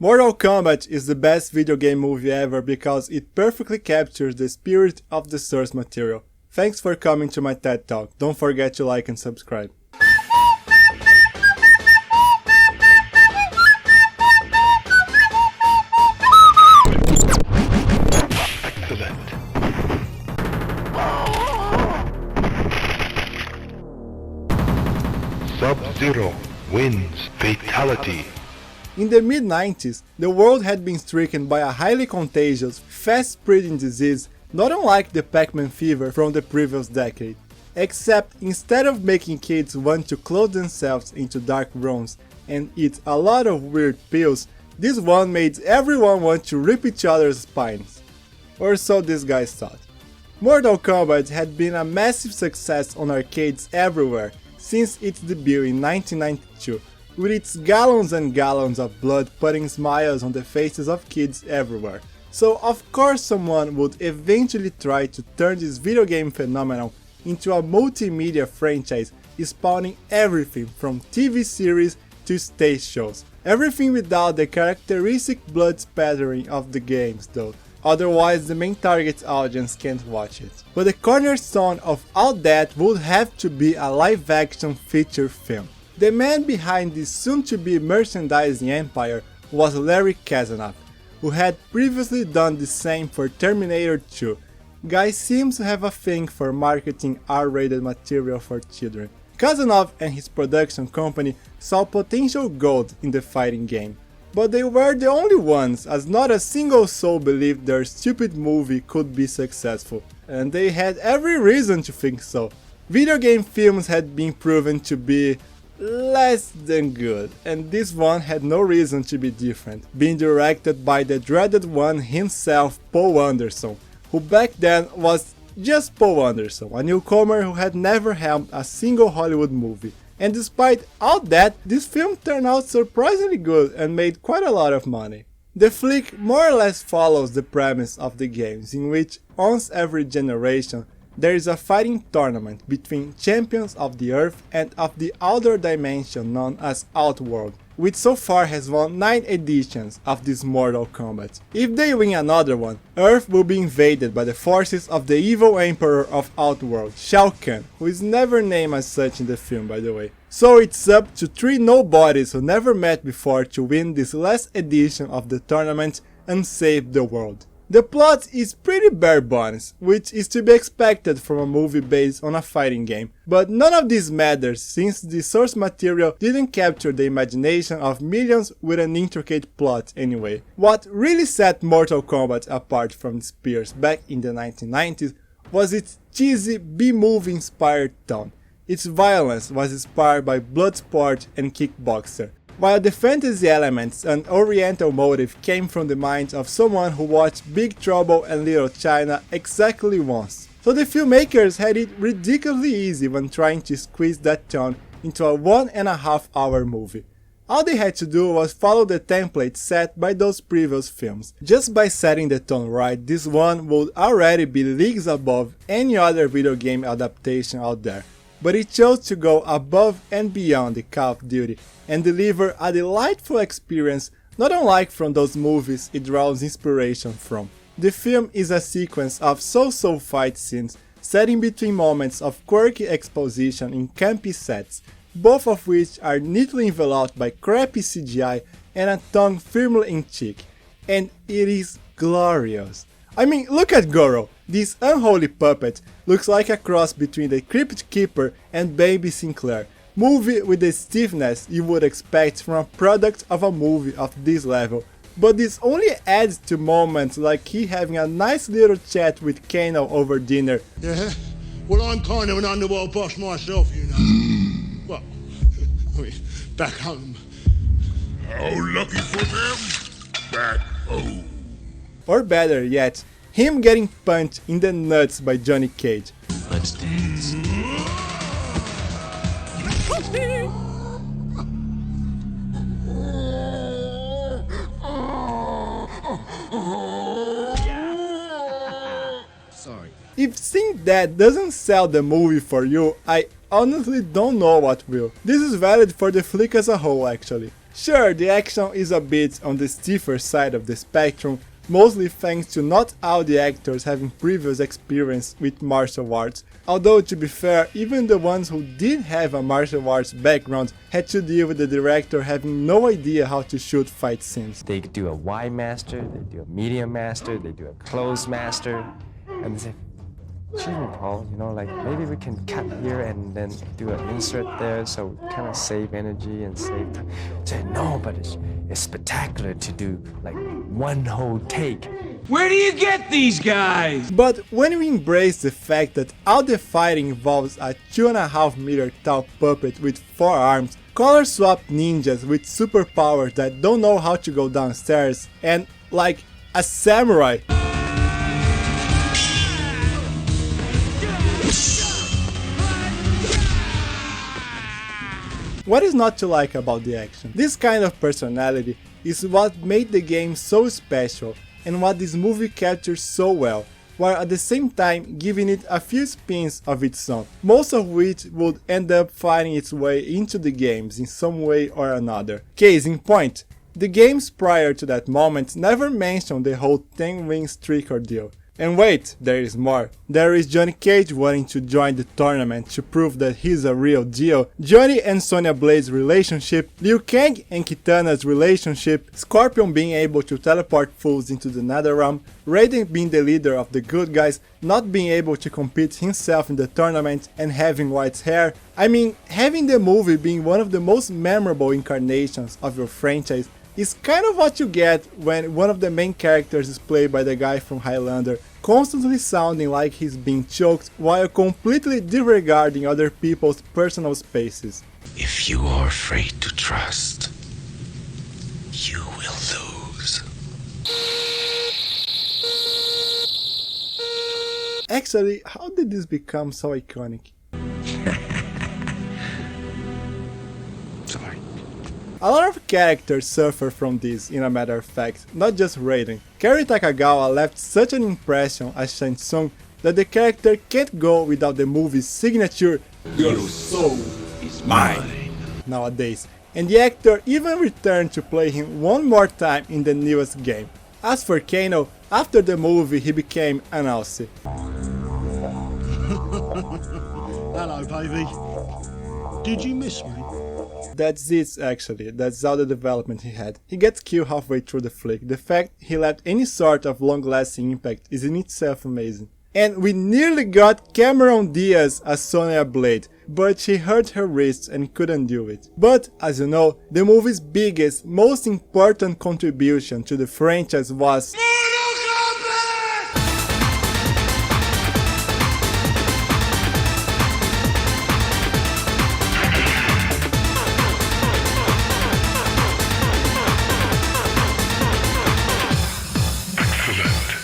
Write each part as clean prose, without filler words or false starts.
Mortal Kombat is the best video game movie ever because it perfectly captures the spirit of the source material. Thanks for coming to my TED Talk. Don't forget to like and subscribe. Sub-Zero wins fatality. In the mid-90s, the world had been stricken by a highly contagious, fast-spreading disease not unlike the Pac-Man fever from the previous decade. Except instead of making kids want to close themselves into dark rooms and eat a lot of weird pills, this one made everyone want to rip each other's spines. Or so these guys thought. Mortal Kombat had been a massive success on arcades everywhere since its debut in 1992, with its gallons and gallons of blood putting smiles on the faces of kids everywhere. So of course someone would eventually try to turn this video game phenomenon into a multimedia franchise, spawning everything from TV series to stage shows. Everything without the characteristic blood spattering of the games though, otherwise the main target audience can't watch it. But the cornerstone of all that would have to be a live-action feature film. The man behind this soon-to-be merchandising empire was Larry Kazanoff, who had previously done the same for Terminator 2. Guy seems to have a thing for marketing R-rated material for children. Kazanoff and his production company saw potential gold in the fighting game. But they were the only ones, as not a single soul believed their stupid movie could be successful. And they had every reason to think so. Video game films had been proven to be less than good, and this one had no reason to be different, being directed by the dreaded one himself, Paul Anderson, who back then was just Paul Anderson, a newcomer who had never helmed a single Hollywood movie. And despite all that, this film turned out surprisingly good and made quite a lot of money. The flick more or less follows the premise of the games, in which once every generation there is a fighting tournament between champions of the Earth and of the outer dimension known as Outworld, which so far has won 9 editions of this Mortal Kombat. If they win another one, Earth will be invaded by the forces of the evil Emperor of Outworld, Shao Kahn, who is never named as such in the film by the way. So it's up to 3 nobodies who never met before to win this last edition of the tournament and save the world. The plot is pretty bare bones, which is to be expected from a movie based on a fighting game, but none of this matters since the source material didn't capture the imagination of millions with an intricate plot anyway. What really set Mortal Kombat apart from its peers back in the 1990s was its cheesy B-movie inspired tone. Its violence was inspired by Bloodsport and Kickboxer, while the fantasy elements and oriental motive came from the minds of someone who watched Big Trouble and Little China exactly once. So the filmmakers had it ridiculously easy when trying to squeeze that tone into a 1.5 hour movie. All they had to do was follow the template set by those previous films. Just by setting the tone right, this one would already be leagues above any other video game adaptation out there. But it chose to go above and beyond the Call of Duty and deliver a delightful experience not unlike from those movies it draws inspiration from. The film is a sequence of so-so fight scenes set in between moments of quirky exposition in campy sets, both of which are neatly enveloped by crappy CGI and a tongue firmly in cheek. And it is glorious. I mean, look at Goro. This unholy puppet looks like a cross between the Crypt Keeper and Baby Sinclair, movie with the stiffness you would expect from a product of a movie of this level, but this only adds to moments like he having a nice little chat with Kano over dinner. Yeah, well I'm kind of an underworld boss myself, you know. Well, I mean, back home. How lucky for them, back home. Or better yet, him getting punched in the nuts by Johnny Cage. Let's dance. Sorry. If seeing that doesn't sell the movie for you, I honestly don't know what will. This is valid for the flick as a whole actually. Sure, the action is a bit on the stiffer side of the spectrum, mostly thanks to not all the actors having previous experience with martial arts, although to be fair, even the ones who did have a martial arts background had to deal with the director having no idea how to shoot fight scenes. They do a wide master, they do a medium master, they do a closed master, and they say, "Excuse me, Paul, you know, like maybe we can cut here and then do an insert there, so kind of save energy and save time." Say, "No, but it's spectacular to do like one whole take." Where do you get these guys? But when we embrace the fact that all the fighting involves a 2.5 meter tall puppet with 4 arms, color swap ninjas with superpowers that don't know how to go downstairs, and like a samurai. What is not to like about the action? This kind of personality is what made the game so special and what this movie captures so well, while at the same time giving it a few spins of its own, most of which would end up finding its way into the games in some way or another. Case in point, the games prior to that moment never mentioned the whole 10-win streak ordeal. And wait, there is more. There is Johnny Cage wanting to join the tournament to prove that he's a real deal, Johnny and Sonya Blade's relationship, Liu Kang and Kitana's relationship, Scorpion being able to teleport fools into the Netherrealm, Raiden being the leader of the good guys, not being able to compete himself in the tournament and having white hair. I mean, having the movie being one of the most memorable incarnations of your franchise is kind of what you get when one of the main characters is played by the guy from Highlander, constantly sounding like he's being choked while completely disregarding other people's personal spaces. If you are afraid to trust, you will lose. Actually, how did this become so iconic? Sorry. A lot of characters suffer from this, in a matter of fact, not just Raiden. Kerry Takagawa left such an impression as Shang Tsung that the character can't go without the movie's signature "Your soul is mine" nowadays, and the actor even returned to play him one more time in the newest game. As for Kano, after the movie he became an Aussie. Hello, baby. Did you miss me? That's it actually, that's all the development he had. He gets killed halfway through the flick. The fact he left any sort of long-lasting impact is in itself amazing. And we nearly got Cameron Diaz as Sonya Blade, but she hurt her wrists and couldn't do it. But, as you know, the movie's biggest, most important contribution to the franchise was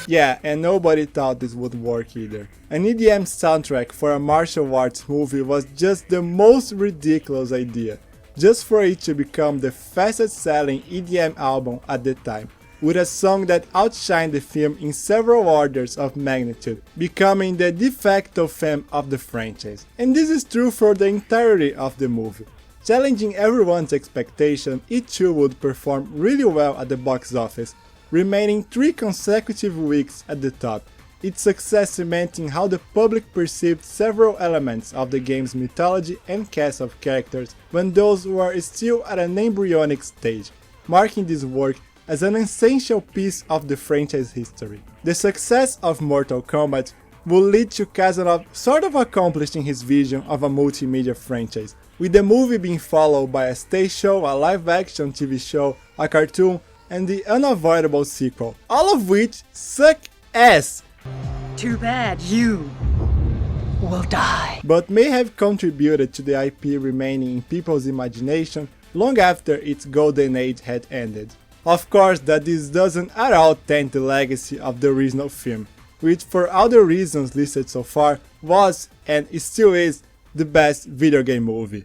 yeah, and nobody thought this would work either. An EDM soundtrack for a martial arts movie was just the most ridiculous idea, just for it to become the fastest selling EDM album at the time, with a song that outshined the film in several orders of magnitude, becoming the de facto theme of the franchise. And this is true for the entirety of the movie. Challenging everyone's expectation, it too would perform really well at the box office, remaining 3 consecutive weeks at the top, its success cementing how the public perceived several elements of the game's mythology and cast of characters when those were still at an embryonic stage, marking this work as an essential piece of the franchise history. The success of Mortal Kombat would lead to Kazanov sort of accomplishing his vision of a multimedia franchise, with the movie being followed by a stage show, a live-action TV show, a cartoon, and the unavoidable sequel, all of which suck ass. Too bad you will die. But may have contributed to the IP remaining in people's imagination long after its golden age had ended. Of course that this doesn't at all taint the legacy of the original film, which for all the reasons listed so far was and still is the best video game movie.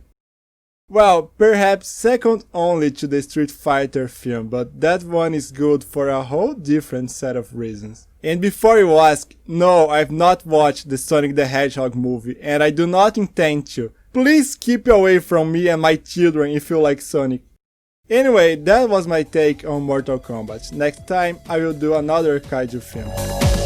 Well, perhaps second only to the Street Fighter film, but that one is good for a whole different set of reasons. And before you ask, no, I've not watched the Sonic the Hedgehog movie, and I do not intend to. Please keep away from me and my children if you like Sonic. Anyway, that was my take on Mortal Kombat. Next time I will do another kaiju film.